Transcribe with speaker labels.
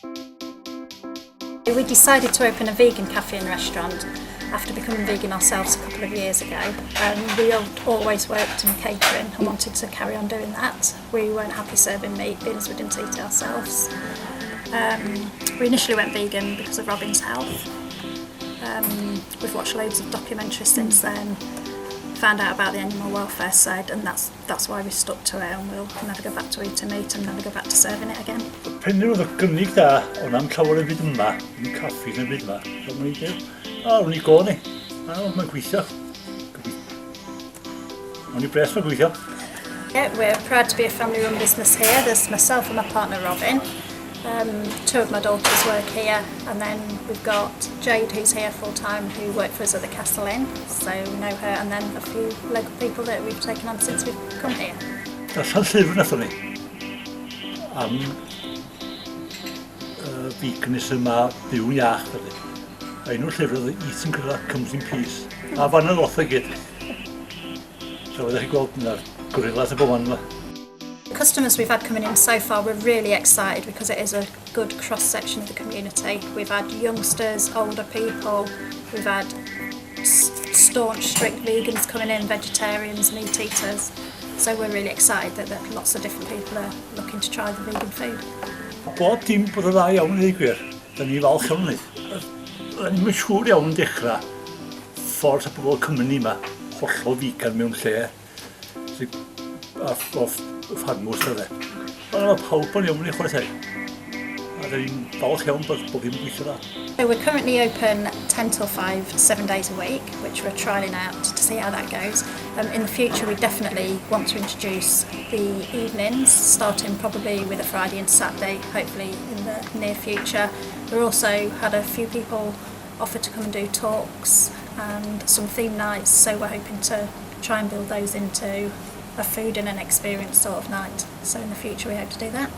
Speaker 1: We decided to open a vegan cafe and restaurant after becoming vegan ourselves a couple of years ago. We always worked in catering and wanted to carry on doing that. We weren't happy serving meat, being as we didn't eat it ourselves. We initially went vegan because of Robin's health. We've watched loads of documentaries since then, found out about the animal welfare side, and that's why we stuck to it, and we'll never go back to eating meat and never go back to serving it again.
Speaker 2: Penrhyn oedd y gynnig da, o'n am llawer y byd yma, yn caffis yn y byd yma. O'n i go ni, mae'n gweithio. O'n i bres mae'n gweithio.
Speaker 1: Yeah, we're proud to be a family-run business here. There's myself and my partner Robin. Two of my daughters work here, and then we've got Jade, who's here full-time, who worked for us at the Castle Inn, so we know her, and then a few local people that we've taken on since we've come here.
Speaker 2: Darllen llyfr nathon ni am veganism a byw'n iach felly. A unrhyw llyfr oedd Eating Gorilla Comes in Peace. A fan oedd oth o gyd. So oeddech chi gweld yna'r gorillas y boman yma.
Speaker 1: The customers we've had coming in so far, we're really excited because it is a good cross-section of the community. We've had youngsters, older people, we've had staunch, strict vegans coming in, vegetarians, meat eaters. So we're really excited that lots of different people are looking to try the vegan food.
Speaker 2: Bob dim bod y dda iawn i gwir, da ni falch am hynny. Da ni'n siŵr iawn yn dechrau ffordd y bobl Cymru yma, hollol vegan mewn lle, a ffarmwrs o dde. Ond mae pawb yn iawn i chwarae teg. A da ni'n falch iawn bod ddim yn gweithio dda.
Speaker 1: So we're currently open 10 till 5, 7 days a week, which we're trialling out to see how that goes. In the future, we definitely want to introduce the evenings, starting probably with a Friday and Saturday, hopefully in the near future. We've also had a few people offer to come and do talks and some theme nights, so we're hoping to try and build those into a food and an experience sort of night. So in the future, we hope to do that.